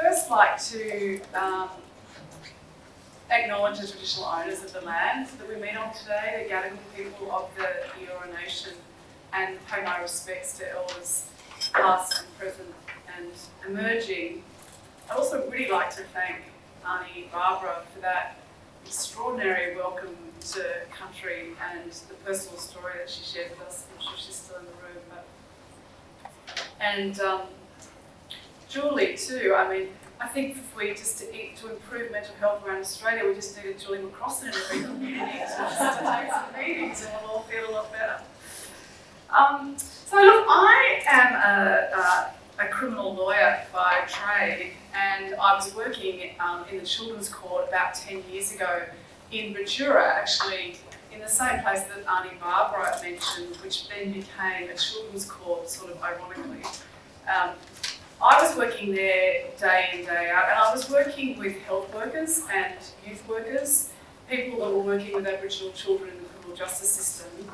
first like to acknowledge the traditional owners of the land that we meet on today, the Gadigal people of the Eora Nation, and pay my respects to elders past and present and emerging. I'd also really like to thank Auntie Barbara for that extraordinary welcome to country and the personal story that she shared with us. I'm sure she's still in the room. And Julie too. I mean, I think if we just to improve mental health around Australia, we just needed Julie McCrossan in every community to take some meetings and we'll all feel a lot better. So look, I am a criminal lawyer by trade, and I was working in the Children's Court about 10 years ago in Bajura, actually in the same place that Auntie Barbara mentioned, which then became a Children's Court, sort of ironically. I was working there day in, day out, and I was working with health workers and youth workers, people that were working with Aboriginal children in the criminal justice system.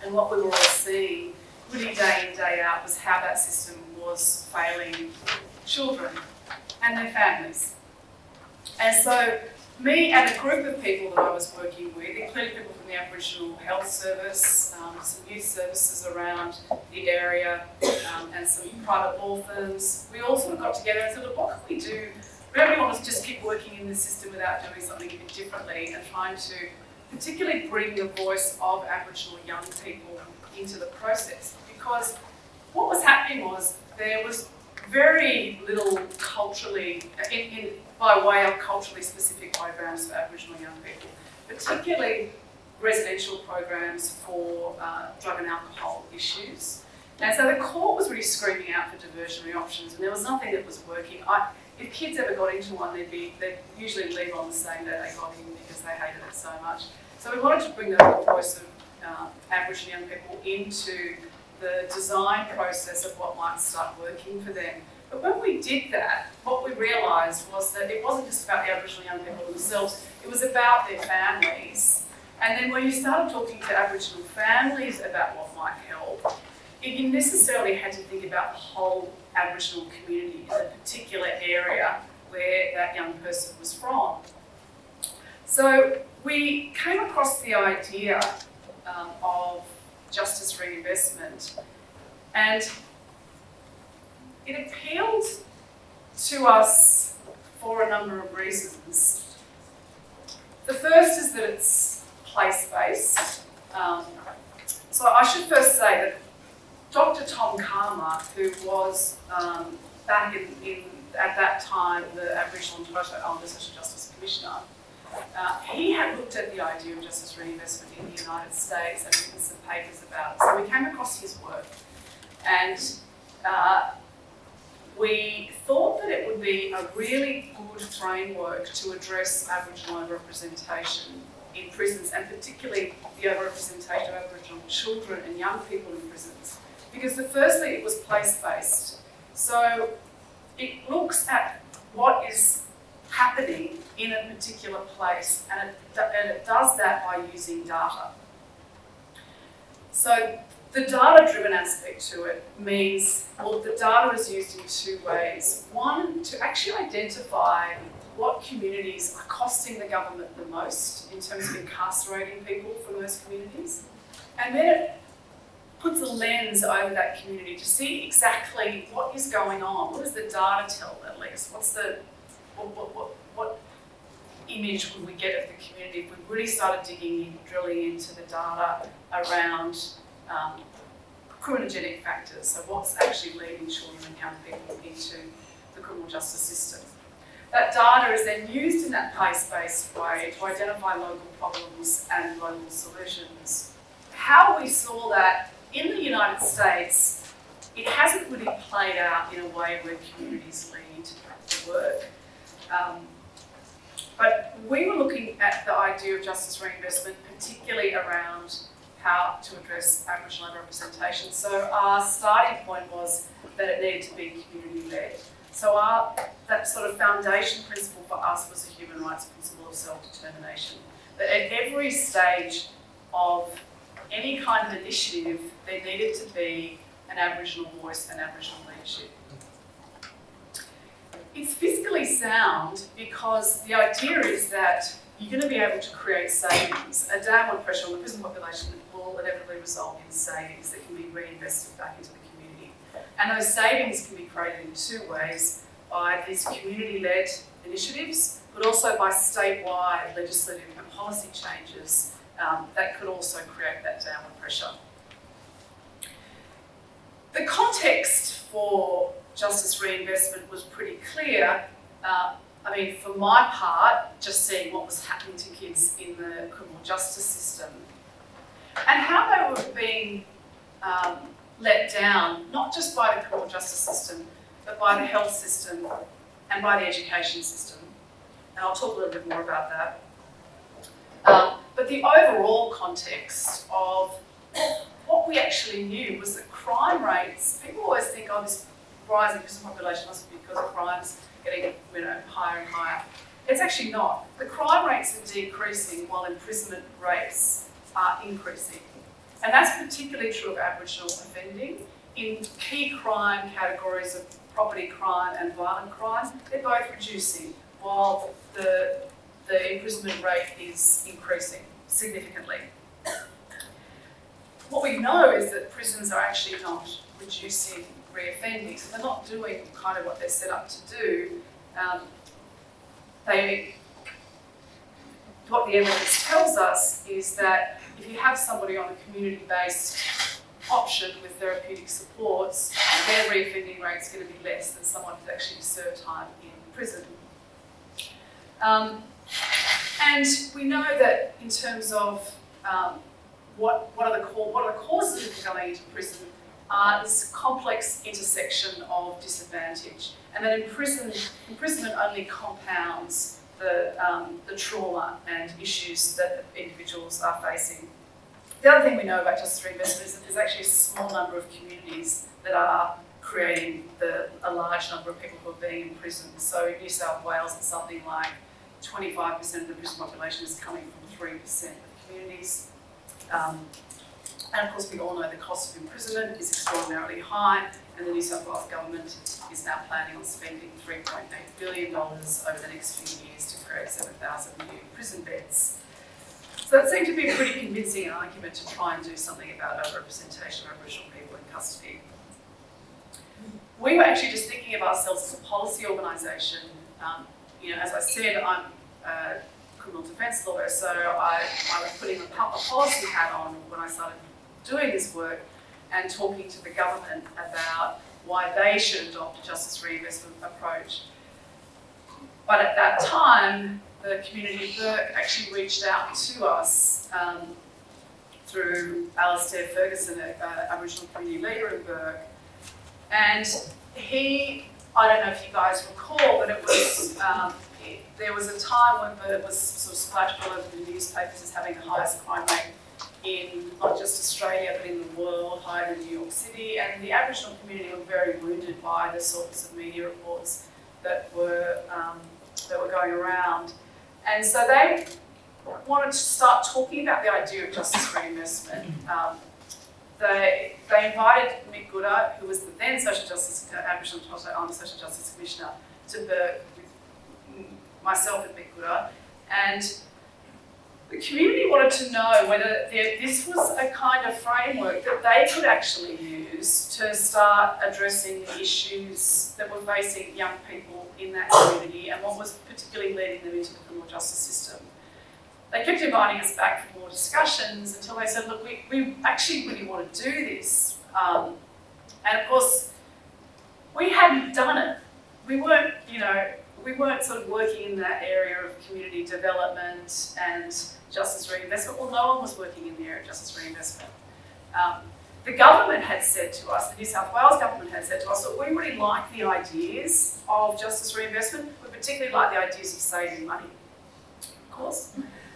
And what we were all seeing, really day in, day out, was how that system was failing children and their families. And so me and a group of people that I was working with, including people from the Aboriginal Health Service, some youth services around the area, and some private law firms, we all sort of got together and said, look, what can we do? We don't really want to just keep working in this system without doing something a bit differently and trying to particularly bring the voice of Aboriginal young people into the process. Because what was happening was there was very little culturally, by way of culturally specific programs for Aboriginal young people, particularly residential programs for drug and alcohol issues. And so the court was really screaming out for diversionary options, and there was nothing that was working. If kids ever got into one, they'd usually leave on the same day they got in because they hated it so much. So we wanted to bring the voice of Aboriginal young people into the design process of what might start working for them. But when we did that, what we realised was that it wasn't just about the Aboriginal young people themselves, it was about their families. And then when you started talking to Aboriginal families about what might help, you necessarily had to think about the whole Aboriginal community in a particular area where that young person was from. So we came across the idea of justice reinvestment, and it appealed to us for a number of reasons. The first is that it's place-based. So I should first say that Dr. Tom Karma, who was back at that time the Aboriginal and Torres Strait Islander Social Justice Commissioner, he had looked at the idea of justice reinvestment in the United States and written some papers about it. So we came across his work, and we thought that it would be a really good framework to address Aboriginal overrepresentation in prisons, and particularly the overrepresentation of Aboriginal children and young people in prisons. Because firstly, it was place-based. So it looks at what is happening in a particular place, and it does that by using data. So the data-driven aspect to it means, well, the data is used in two ways. One, to actually identify what communities are costing the government the most in terms of incarcerating people from those communities. And then it puts a lens over that community to see exactly what is going on. What does the data tell, at least? What image would we get of the community if we really started digging in, drilling into the data around criminogenic factors, so what's actually leading children and young people into the criminal justice system. That data is then used in that place-based way to identify local problems and local solutions. How we saw that in the United States, it hasn't really played out in a way where communities lead the work. But we were looking at the idea of justice reinvestment, particularly around how to address Aboriginal overrepresentation. So our starting point was that it needed to be community-led. So that sort of foundation principle for us was a human rights principle of self-determination. That at every stage of any kind of initiative, there needed to be an Aboriginal voice and Aboriginal leadership. it's fiscally sound because the idea is that you're going to be able to create savings. A downward pressure on the prison population will inevitably result in savings that can be reinvested back into the community. And those savings can be created in two ways, by these community-led initiatives, but also by statewide legislative and policy changes that could also create that downward pressure. The context for justice reinvestment was pretty clear. I mean, for my part, just seeing what was happening to kids in the criminal justice system and how they were being let down, not just by the criminal justice system, but by the health system and by the education system. And I'll talk a little bit more about that. But the overall context of what we actually knew was that crime rates, people always think, oh, this rising prison population must be because of crimes getting higher and higher. It's actually not. The crime rates are decreasing while imprisonment rates are increasing. And that's particularly true of Aboriginal offending. In key crime categories of property crime and violent crime, they're both reducing while the imprisonment rate is increasing significantly. What we know is that prisons are actually not reducing reoffending, so they're not doing kind of what they're set up to do. What the evidence tells us is that if you have somebody on a community-based option with therapeutic supports, their reoffending rate is going to be less than someone who's actually served time in prison. And we know that in terms of what are the causes of going into prison, this complex intersection of disadvantage, and that imprisonment only compounds the trauma and issues that individuals are facing. The other thing we know about justice reinvestment is that there's actually a small number of communities that are creating a large number of people who are being in prison. So in New South Wales, it's something like 25% of the prison population is coming from 3% of communities. And of course, we all know the cost of imprisonment is extraordinarily high, and the New South Wales government is now planning on spending $3.8 billion over the next few years to create 7,000 new prison beds. So it seemed to be a pretty convincing argument to try and do something about overrepresentation of Aboriginal people in custody. We were actually just thinking of ourselves as a policy organisation. As I said, I'm a criminal defence lawyer, so I was putting a policy hat on when I started doing this work and talking to the government about why they should adopt a justice reinvestment approach. But at that time, the community of Burke actually reached out to us through Alastair Ferguson, an Aboriginal community leader in Burke. And I don't know if you guys recall, but it was there was a time when Burke was sort of splashed all over the newspapers as having the highest crime rate in not just Australia but in the world, higher than New York City. And the Aboriginal community were very wounded by the sorts of media reports that were going around. And so they wanted to start talking about the idea of justice reinvestment. They invited Mick Gooder, who was the then Aboriginal Torres Strait Islander Social Justice Commissioner, to Burke with myself and Mick Gooder. And the community wanted to know whether this was a kind of framework that they could actually use to start addressing the issues that were facing young people in that community and what was particularly leading them into the criminal justice system. They kept inviting us back for more discussions until they said, look, we actually really want to do this. And of course, we hadn't done it. We weren't sort of working in that area of community development and justice reinvestment. Well, no one was working in the area of justice reinvestment. The government had said to us, the New South Wales government had said to us, that we really like the ideas of justice reinvestment. We particularly like the ideas of saving money, of course.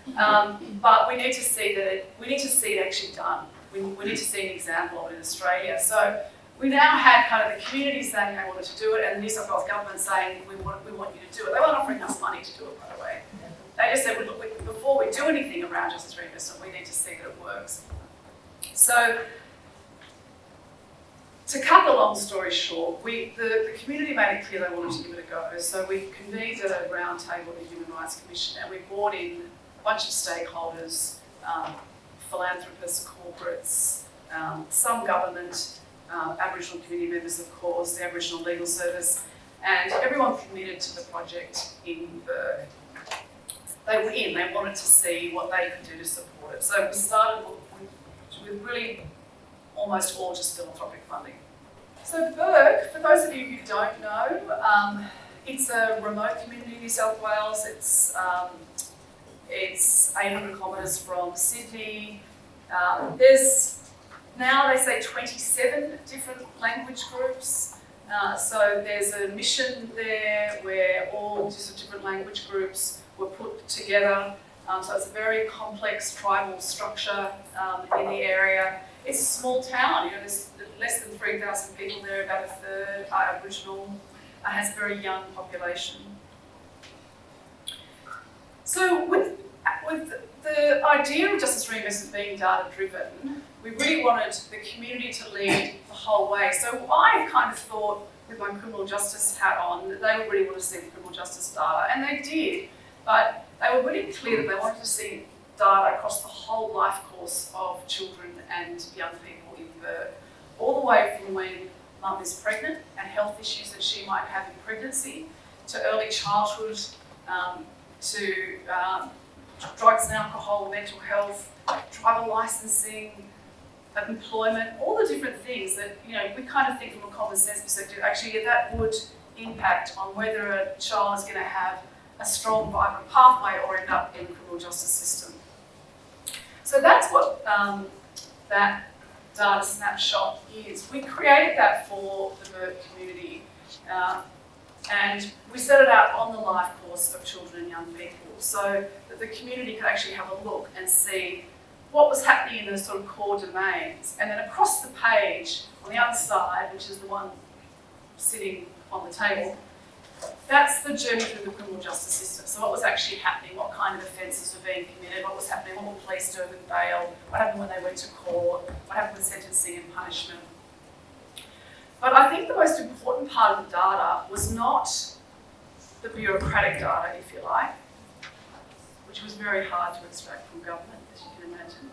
But we need to see it actually done. We need to see an example of it in Australia. So we now had kind of the community saying they wanted to do it, and the New South Wales government saying we want you to do it. They weren't offering us money to do it, by the way. They just said, well, look, before we do anything around justice reinvestment, we need to see that it works. So To cut the long story short, the community made it clear they wanted to give it a go, so we convened a round table at the Human Rights Commission and we brought in a bunch of stakeholders, philanthropists, corporates, some government, Aboriginal community members of course, the Aboriginal Legal Service, and everyone committed to the project in Berg. They were in, they wanted to see what they could do to support it. So we started with really almost all just philanthropic funding. So Berg, for those of you who don't know, it's a remote community in New South Wales. It's 800 kilometres from Sydney. There's now, they say, 27 different language groups. So there's a mission there where all different language groups were put together. So it's a very complex tribal structure in the area. It's a small town, there's less than 3,000 people there, about a third are Aboriginal, has a very young population. So with the idea of justice reinvestment being data-driven, we really wanted the community to lead the whole way. So I kind of thought, with my criminal justice hat on, that they would really want to see the criminal justice data, and they did, but they were really clear that they wanted to see data across the whole life course of children and young people in Berg, all the way from when mum is pregnant and health issues that she might have in pregnancy, to early childhood, to drugs and alcohol, mental health, tribal licensing, employment, all the different things that we kind of think from a common sense perspective, actually that would impact on whether a child is going to have a strong, vibrant pathway or end up in the criminal justice system. So that's what that data snapshot is. We created that for the Berg community and we set it out on the life course of children and young people so that the community could actually have a look and see what was happening in those sort of core domains. And then across the page, on the other side, which is the one sitting on the table, that's the journey through the criminal justice system. So what was actually happening, what kind of offences were being committed, what was happening, what were police doing with bail, what happened when they went to court, what happened with sentencing and punishment. But I think the most important part of the data was not the bureaucratic data, if you like, which was very hard to extract from government, as you can imagine.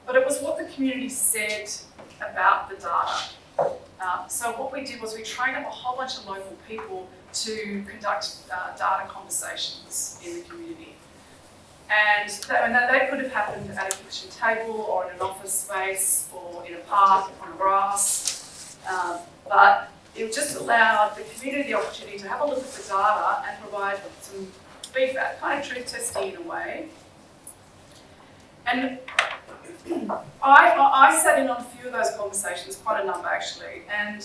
But it was what the community said about the data. So what we did was we trained up a whole bunch of local people to conduct data conversations in the community. And they could have happened at a kitchen table or in an office space or in a park on grass. But it just allowed the community the opportunity to have a look at the data and provide some feedback, kind of truth testing in a way. And I sat in on a few of those conversations, quite a number actually, and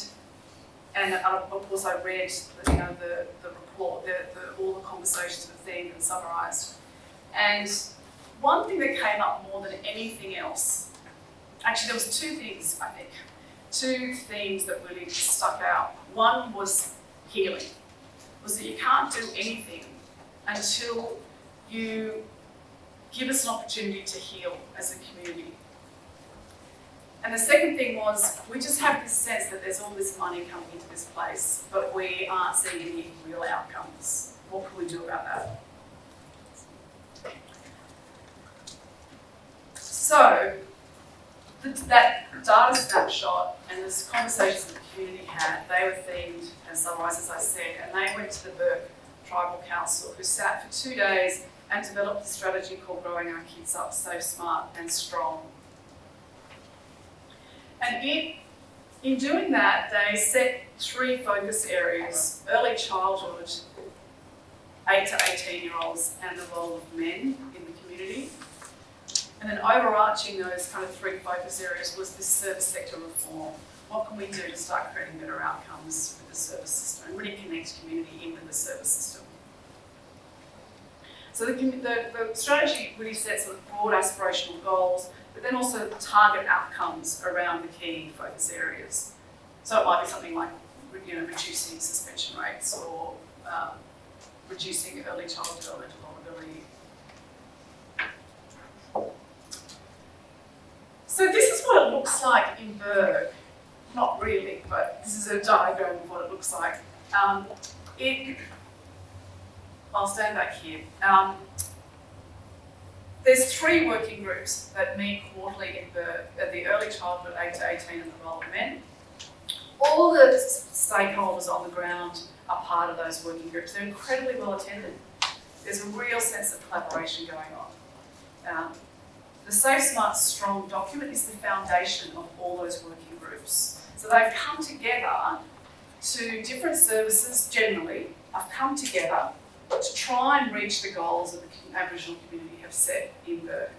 of course I read the report, all the conversations were themed and summarised. And one thing that came up more than anything else, actually there was two things I think, two themes that really stuck out. One was healing, was that you can't do anything until you give us an opportunity to heal as a community. And the second thing was, we just have this sense that there's all this money coming into this place, but we aren't seeing any real outcomes. What can we do about that? So, that data snapshot and this conversations that the community had, they were themed and summarised, as I said, and they went to the Berg Tribal Council, who sat for 2 days and developed a strategy called Growing Our Kids Up Safe, Smart and Strong. And in doing that, they set 3 focus areas: early childhood, 8 to 18-year-olds, and the role of men in the community. And then overarching those kind of 3 focus areas was this service sector reform. What can we do to start creating better outcomes with the service system and really connect community into the service system? So the strategy really sets sort of broad aspirational goals, but then also target outcomes around the key focus areas. So it might be something like reducing suspension rates or reducing early childhood developmental vulnerability. So this is what it looks like in Berg. not really, but this is a diagram of what it looks like. I'll stand back here. There's 3 working groups that meet quarterly in Burke at the early childhood, 8 to 18, and the role of men. All the stakeholders on the ground are part of those working groups. They're incredibly well attended. There's a real sense of collaboration going on. The Safe, Smart, Strong document is the foundation of all those working groups. So they've come together to different services generally, have come together to try and reach the goals that the Aboriginal community have set in Burke.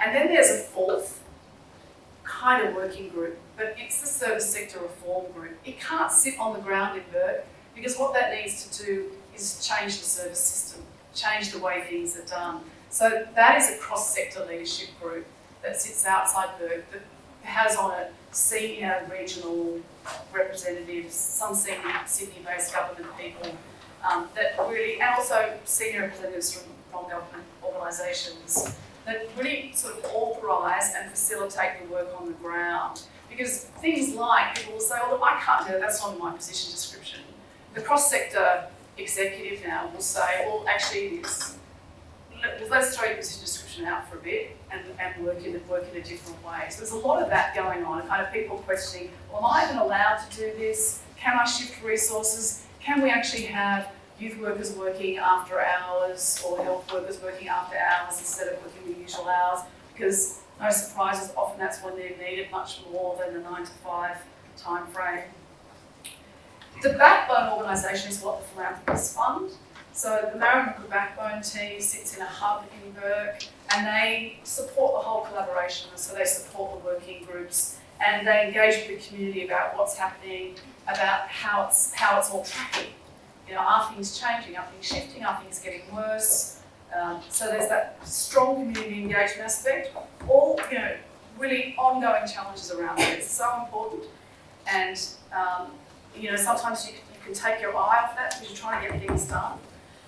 And then there's a 4th kind of working group, but it's the service sector reform group. It can't sit on the ground in Burke because what that needs to do is change the service system, change the way things are done. So that is a cross-sector leadership group that sits outside Burke that has on it senior regional representatives, some senior Sydney-based government people, that really, and also senior representatives from non-government organisations that really sort of authorise and facilitate the work on the ground. Because things like, people will say, oh, look, I can't do that, that's not in my position description. The cross-sector executive now will say, well, actually it is. Let's throw your position description out for a bit and work in a different way. So there's a lot of that going on, kind of people questioning, well, am I even allowed to do this? Can I shift resources? Can we actually have youth workers working after hours or health workers working after hours instead of working the usual hours? Because no surprises, often that's when they're needed much more than the 9 to 5 time frame. The backbone organisation is what the Philanthropists Fund. So the Maramamuka Backbone team sits in a hub in Burke and they support the whole collaboration. So they support the working groups and they engage with the community about what's happening, about how it's all tracking. You know, are things changing? Are things shifting? Are things getting worse? So there's that strong community engagement aspect. All, you know, really ongoing challenges around it. It's so important. And, you know, sometimes you can take your eye off that because you're trying to get things done.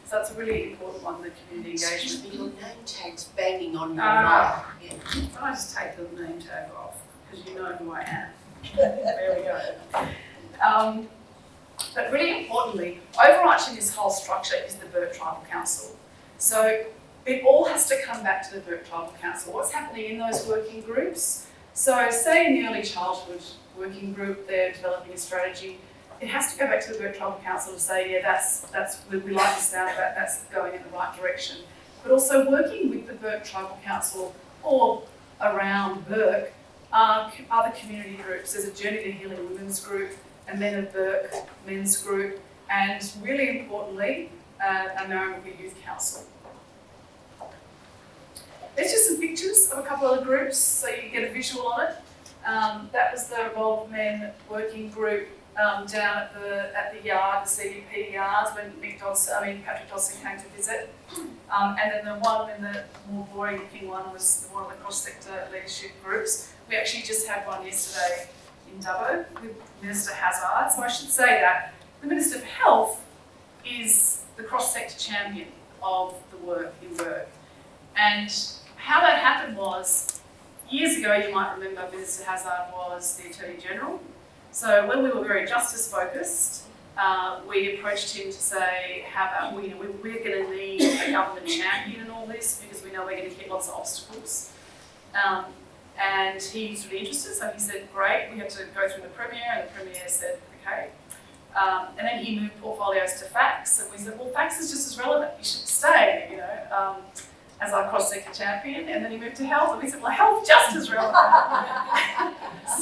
So that's a really important one, the community engagement. Excuse me, your name tag's banging on your mic. Yeah. Can I just take the name tag off? Because you know who I am. There we go. But really importantly, overarching this whole structure is the Burke Tribal Council. So it all has to come back to the Burke Tribal Council. What's happening in those working groups? So say in the early childhood working group, they're developing a strategy. It has to go back to the Burke Tribal Council to say, yeah, that's we like the sound of that, that's going in the right direction. But also working with the Burke Tribal Council or around Burke are other community groups. There's a Journey to Healing Women's group, a Men of Burke men's group, and really importantly, a Maramamuka Youth Council. There's just some pictures of a couple of the groups so you can get a visual on it. That was the Evolved Men working group down at the yard, the CDP yards, when Patrick Dodson came to visit. And then the one in the more boring looking one was one of the cross-sector leadership groups. We actually just had one yesterday in Dubbo with Minister Hazard. So I should say that the Minister for Health is the cross-sector champion of the work in Burke. And how that happened was, years ago, you might remember Minister Hazard was the Attorney General. So when we were very justice focused, we approached him to say, how about we're going to need a government champion in all this because we know we're going to hit lots of obstacles. And he was really interested, so he said, great. We had to go through the Premier, and the Premier said, okay. And then he moved portfolios to fax, and we said, well, fax is just as relevant. You should stay, you know, as our cross-sector champion. And then he moved to health, and we said, well, health just as relevant.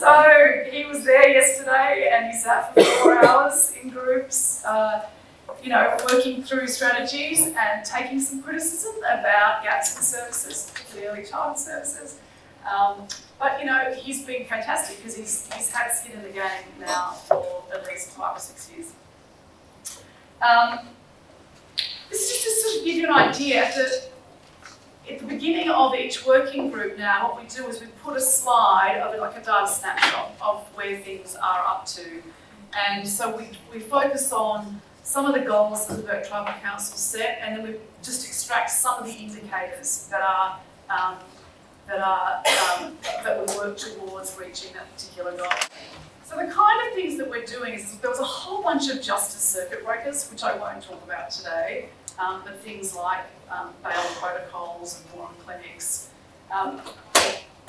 So he was there yesterday, and he sat for 4 hours in groups, you know, working through strategies and taking some criticism about gaps in services, particularly early childhood services. But you know, he's been fantastic because he's had skin in the game now for at least 5 or 6 years. This is just to sort of give you an idea. At the beginning of each working group now, what we do is we put a slide of like a data snapshot of where things are up to. And so we focus on some of the goals that the Burke Tribal Council set, and then we just extract some of the indicators that are that would work towards reaching that particular goal. So the kind of things that we're doing is there was a whole bunch of justice circuit breakers, which I won't talk about today, but things like bail protocols and forum clinics.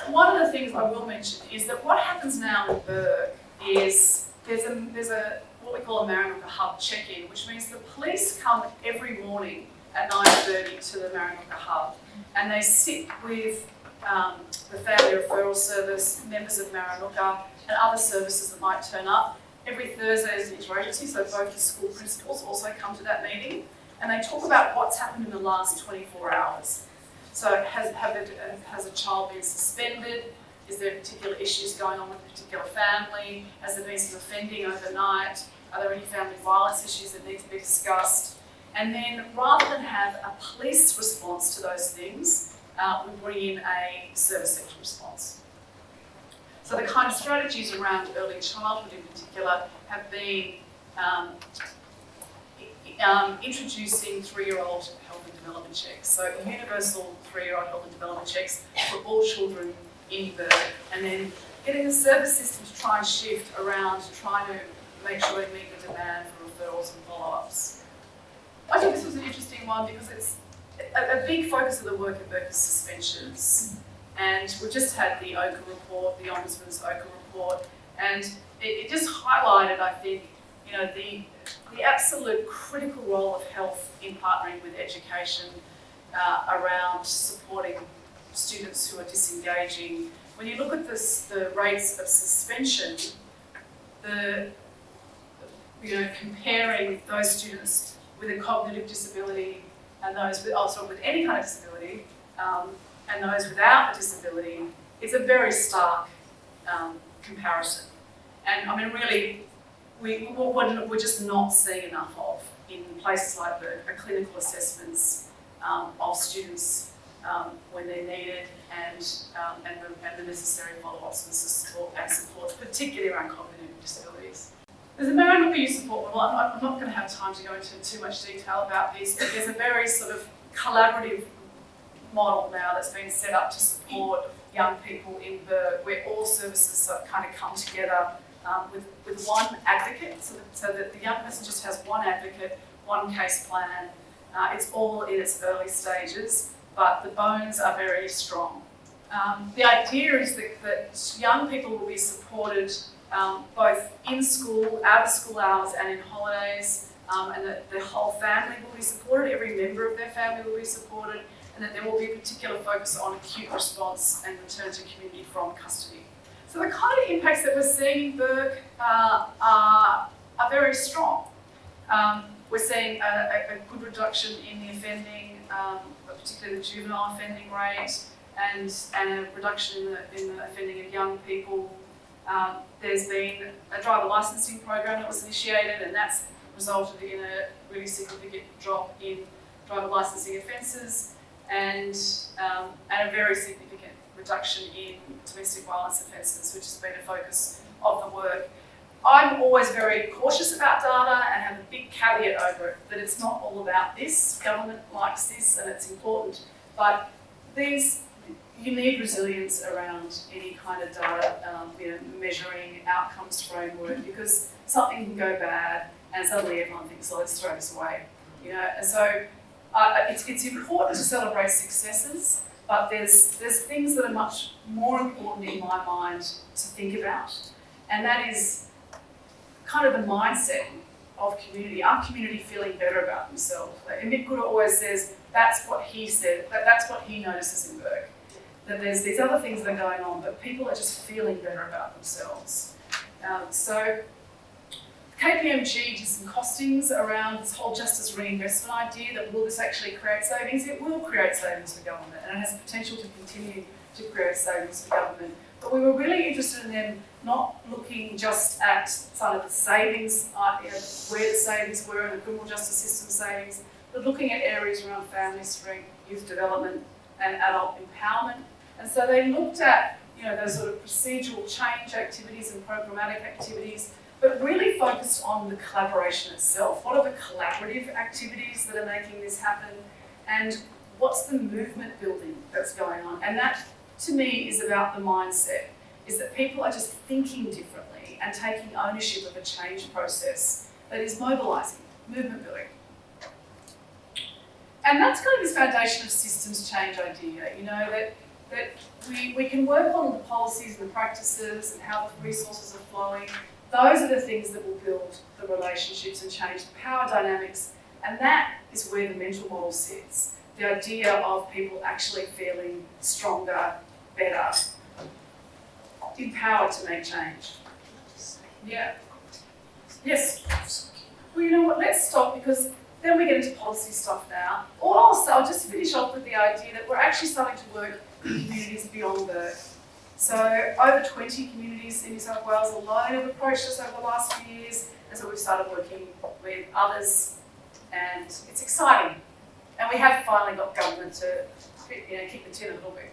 One of the things I will mention is that what happens now in Burke is there's a what we call a Maranoka Hub check-in, which means the police come every morning at 9:30 to the Maranoka Hub, and they sit with the Family Referral Service, members of Maranoka, and other services that might turn up. Every Thursday is an interagency, so both the school principals also come to that meeting, and they talk about what's happened in the last 24 hours. So has a child been suspended? Is there particular issues going on with a particular family? Has there been some offending overnight? Are there any family violence issues that need to be discussed? And then rather than have a police response to those things, we bring in a service sector response. So the kind of strategies around early childhood in particular have been introducing 3-year-old health and development checks. So universal 3-year-old health and development checks for all children in Burke, and then getting the service system to try and shift around trying to make sure they meet the demand for referrals and follow-ups. I think this was an interesting one because it's a big focus of the work at Burke is suspensions. And we just had the Oka report, the Ombudsman's Oka report, and it just highlighted, I think, the absolute critical role of health in partnering with education around supporting students who are disengaging. When you look at the rates of suspension, comparing those students with a cognitive disability and those with any kind of disability, and those without a disability, it's a very stark comparison. And I mean, really, we're just not seeing enough of in places like Burke, clinical assessments of students when they're needed, and the necessary follow-ups and supports, particularly around cognitive disabilities. There's a Maranoka Youth Support model. I'm not going to have time to go into too much detail about this, but there's a very sort of collaborative model now that's been set up to support young people in Burke, where all services kind of come together with one advocate, so that the young person just has one advocate, one case plan. It's all in its early stages, but the bones are very strong. The idea is that young people will be supported both in school, out of school hours, and in holidays, and that the whole family will be supported, every member of their family will be supported, and that there will be a particular focus on acute response and return to community from custody. So the kind of impacts that we're seeing in Burke are very strong. We're seeing a good reduction in the offending, particularly the juvenile offending rate, and a reduction in the offending of young people. There's been a driver licensing program that was initiated, and that's resulted in a really significant drop in driver licensing offences, and a very significant reduction in domestic violence offences, which has been a focus of the work. I'm always very cautious about data and have a big caveat over it, that it's not all about this. Government likes this and it's important, but you need resilience around any kind of data, measuring outcomes framework, because something can go bad and suddenly everyone thinks, oh, let's throw this away. And so it's important to celebrate successes, but there's things that are much more important in my mind to think about, and that is kind of the mindset of community. Our community feeling better about themselves. Emmett Gooder always says that's what he said, that's what he notices in Burke. That there's these other things that are going on, but people are just feeling better about themselves. So KPMG did some costings around this whole justice reinvestment idea, that will this actually create savings? It will create savings for government, and it has potential to continue to create savings for government. But we were really interested in them not looking just at some of the savings, where the savings were in the criminal justice system savings, but looking at areas around family strength, youth development, and adult empowerment. And so they looked at those sort of procedural change activities and programmatic activities, but really focused on the collaboration itself. What are the collaborative activities that are making this happen? And what's the movement building that's going on? And that to me is about the mindset, is that people are just thinking differently and taking ownership of a change process that is mobilising, movement building. And that's kind of this foundation of systems change idea, you know, that we can work on the policies and the practices and how the resources are flowing. Those are the things that will build the relationships and change the power dynamics. And that is where the mental model sits. The idea of people actually feeling stronger, better, empowered to make change. Yeah. Yes. Well, you know what, let's stop, because then we get into policy stuff now. Or also, I'll just finish off with the idea that we're actually starting to work in communities beyond Bourke. So over 20 communities in New South Wales alone have approached us over the last few years, and so we've started working with others, and it's exciting. And we have finally got government to, you know, kick the tin a little bit.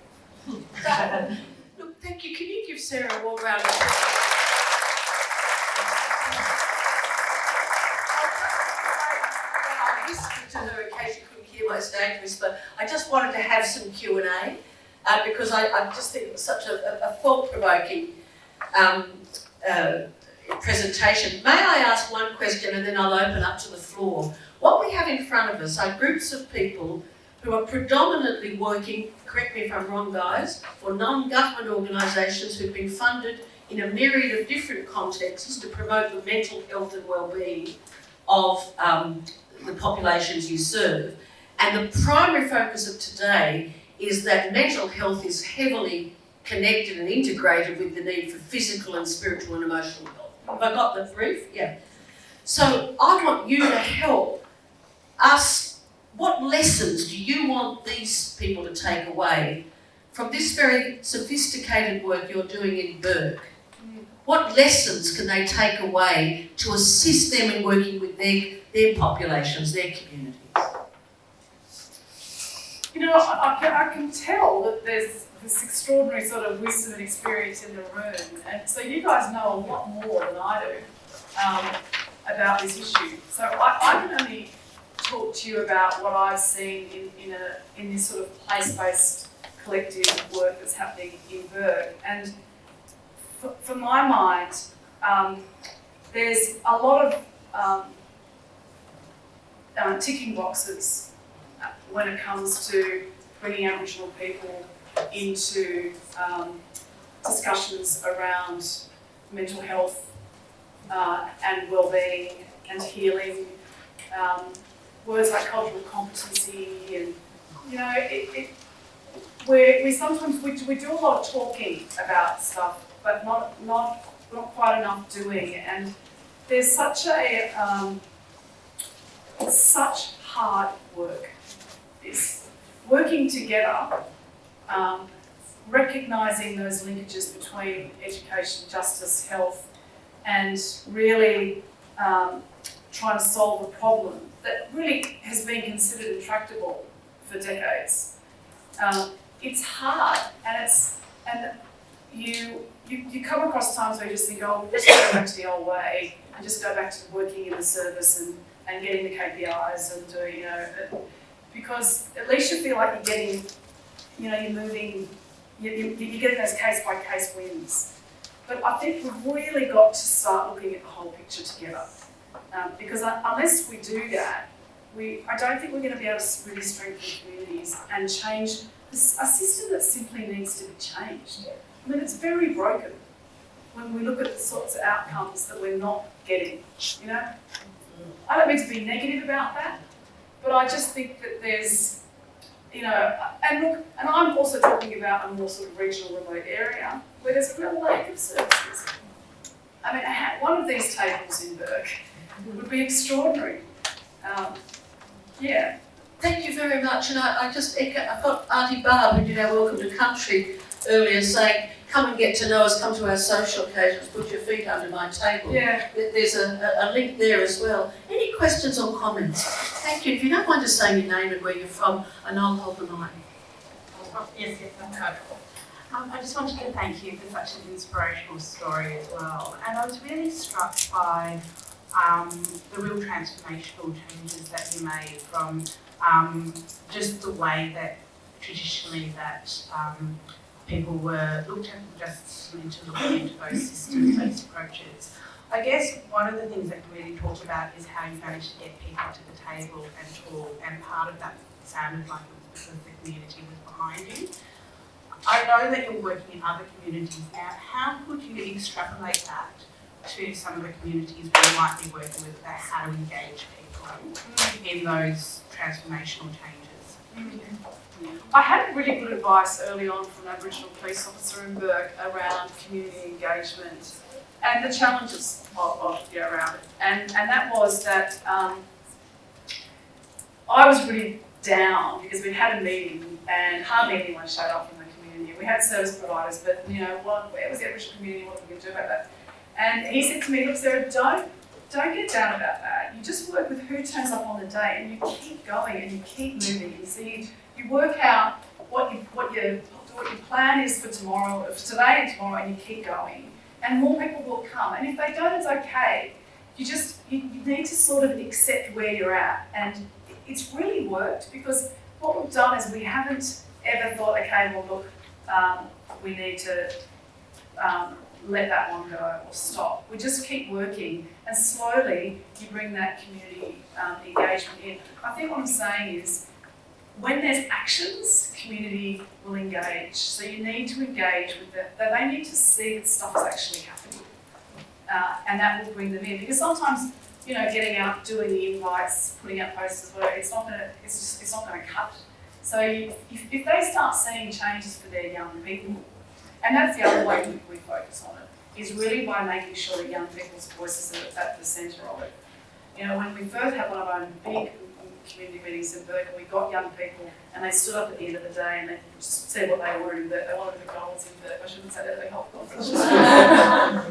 Look, thank you. Can you give Sarah a warm round of applause? I listened to her in case you couldn't hear my statements, but I just wanted to have some Q&A because I just think it was such a thought-provoking presentation. May I ask one question and then I'll open up to the floor? What we have in front of us are groups of people who are predominantly working, correct me if I'm wrong guys, for non-government organisations who've been funded in a myriad of different contexts to promote the mental health and well-being of the populations you serve. And the primary focus of today is that mental health is heavily connected and integrated with the need for physical and spiritual and emotional health. Have I got the brief? Yeah. So I want you to help us. What lessons do you want these people to take away from this very sophisticated work you're doing in Bourke? What lessons can they take away to assist them in working with their populations, their communities? You know, I can tell that there's this extraordinary sort of wisdom and experience in the room, and so you guys know a lot more than I do about this issue. So I can only talk to you about what I've seen in this sort of place-based collective work that's happening in Bourke. And for my mind, there's a lot of ticking boxes when it comes to bringing Aboriginal people into discussions around mental health and well-being and healing. Words like cultural competency, and you know, we sometimes we do a lot of talking about stuff, but not quite enough doing. And there's such it's such hard work. This working together, recognising those linkages between education, justice, health, and really trying to solve a problem that really has been considered intractable for decades. It's hard, and you come across times where you just think, oh, let's go back to the old way and just go back to working in the service and getting the KPIs and doing, you know, because at least you feel like you're getting, you know, you're moving, you're getting those case-by-case wins. But I think we've really got to start looking at the whole picture together. Because unless we do that, I don't think we're going to be able to really strengthen communities and change a system that simply needs to be changed. I mean, it's very broken when we look at the sorts of outcomes that we're not getting, you know? I don't mean to be negative about that, but I just think that there's, you know, and look, and I'm also talking about a more sort of regional remote area where there's a real lack of services. I mean, one of these tables in Bourke would be extraordinary. Yeah. Thank you very much. And I just echo, I've got Auntie Barb, who did our Welcome to Country earlier, saying, come and get to know us, come to our social occasions, put your feet under my table. Yeah. There's a link there as well. Any questions or comments? Thank you. If you don't mind just saying your name and where you're from, and I'll hold the mic. Yes, I'm hopeful. I just wanted to thank you for such an inspirational story as well. And I was really struck by the real transformational changes that you made from just the way that traditionally that people were looked at just into looking into those systems-based approaches. I guess one of the things that you really talked about is how you managed to get people to the table and talk, and part of that sounded like it was because the community was behind you. I know that you're working in other communities now. How could you extrapolate that to some of the communities where you might be working with about how to engage people in those transformational changes? I had really good advice early on from an Aboriginal police officer in Burke around community engagement and the challenges around it. And that was that I was really down because we'd had a meeting and hardly anyone showed up from the community. We had service providers, but where was the Aboriginal community? What were we going to do about that? And he said to me, look, Sarah, don't get down about that. You just work with who turns up on the day, and you keep going and you keep moving. You see, you work out what your plan is for tomorrow, for today and tomorrow, and you keep going. And more people will come. And if they don't, it's okay. You need to sort of accept where you're at. And it's really worked, because what we've done is we haven't ever thought, okay, well look, we need to let that one go or stop. We just keep working, and slowly you bring that community engagement in. I think what I'm saying is, when there's actions, community will engage. So you need to engage with them. They need to see that stuff is actually happening, and that will bring them in. Because sometimes, getting out, doing the invites, putting out posters, whatever, it's not going to cut. So if they start seeing changes for their young people, and that's the other way we focus on it, is really by making sure that young people's voices are at the centre of it. When we first had one of our own big community meetings in Burke, and we got young people, and they stood up at the end of the day and they said what they wanted in Burke. They wanted McDonald's in Burke. I shouldn't say that, they Hopkins.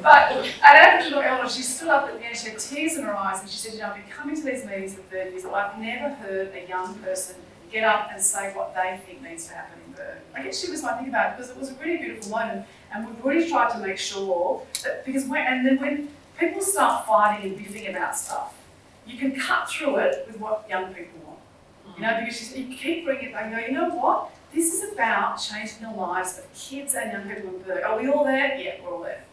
But an Aboriginal elder, she stood up at the end, she had tears in her eyes, and she said, I've been coming to these meetings for 30 years, but I've never heard a young person get up and say what they think needs to happen in Burke. I guess she was my thing about it, because it was a really beautiful moment, and we've really tried to make sure that, because when people start fighting and biffing about stuff, you can cut through it with what young people want. Because you keep bringing it back and go, you know what? This is about changing the lives of kids and young people in Burke. Are we all there? Yeah, we're all there.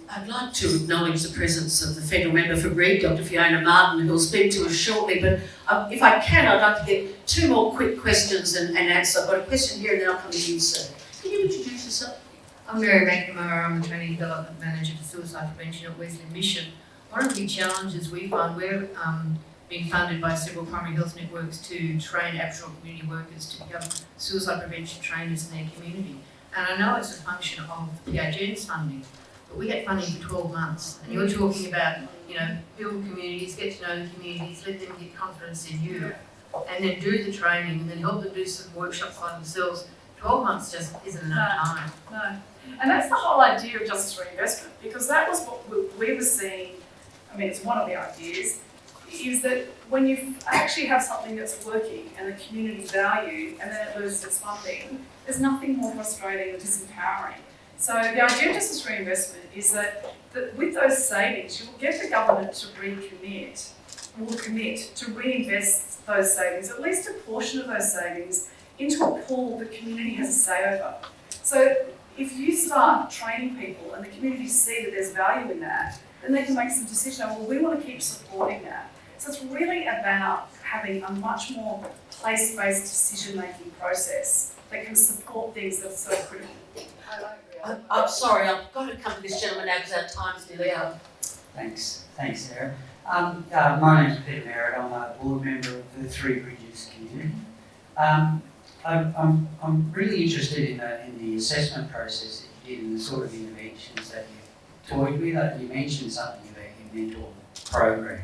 I'd like to acknowledge the presence of the Federal Member for Reid, Dr. Fiona Martin, who will speak to us shortly, but if I can, I'd like to get two more quick questions and answer. I've got a question here and then I'll come to you, sir. Can you introduce yourself? I'm Mary McNamara. I'm the Training Development Manager for Suicide Prevention at Wesley Mission. One of the big challenges we find, we're being funded by several primary health networks to train Aboriginal community workers to become suicide prevention trainers in their community. And I know it's a function of PHN's funding, but we get funding for 12 months. And you're talking about, build communities, get to know the communities, let them get confidence in you, and then do the training, and then help them do some workshops by themselves. 12 months just isn't enough time. No. And that's the whole idea of justice reinvestment, because that was what we were seeing. I mean, it's one of the ideas, is that when you actually have something that's working and the community value, and then it loses its funding, there's nothing more frustrating or disempowering. So the idea of justice reinvestment is that with those savings, you will get the government to commit to reinvest those savings, at least a portion of those savings, into a pool the community has a say over. So if you start training people and the community see that there's value in that, then they can make some decision, well, we want to keep supporting that. So it's really about having a much more place-based decision-making process that can support things that are so critical. I'm sorry, I've got to come to this gentleman now because our time's nearly up. Thanks, Sarah. My name's Peter Merritt. I'm a board member of the Three Bridges community. I'm really interested in the assessment process that you did and the sort of interventions that you toyed with. You mentioned something about your mentor program.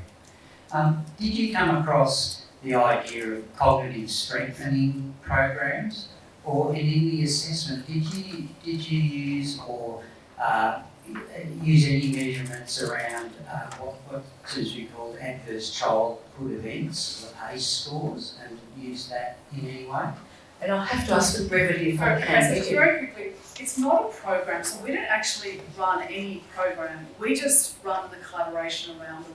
Did you come across the idea of cognitive strengthening programs, or in the assessment, did you use or use any measurements around what is we call adverse childhood events, or ACE scores, and use that in any way? And I'll have to ask for brevity if I can. So very quickly, it's not a program, so we don't actually run any program. We just run the collaboration around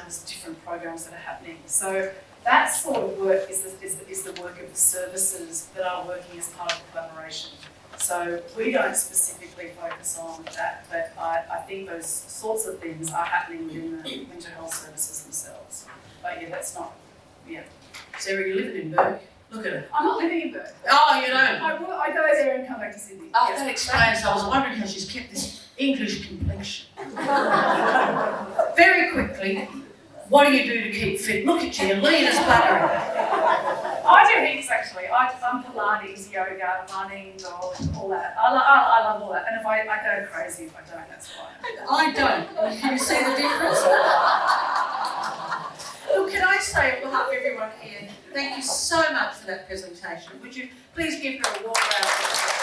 these different programs that are happening. So that sort of work is the work of the services that are working as part of the collaboration. So we don't specifically focus on that, but I think those sorts of things are happening within the mental health services themselves. But yeah, that's not, yeah. Sarah, you're living in Burke. Look at it. I'm not living in Perth. Oh, you don't? I go there and come back to Sydney. Oh, Yes. that explains. I was wondering how she's kept this English complexion. Very quickly, what do you do to keep fit? Look at you, you're lean as butter. I do heaps actually. I'm Pilates, yoga, running, golf, all that. I love all that. And if I go crazy if I don't, that's fine. I don't. Can you see the difference? Look, can I say on behalf of everyone here, thank you so much for that presentation. Would you please give her a warm round of applause?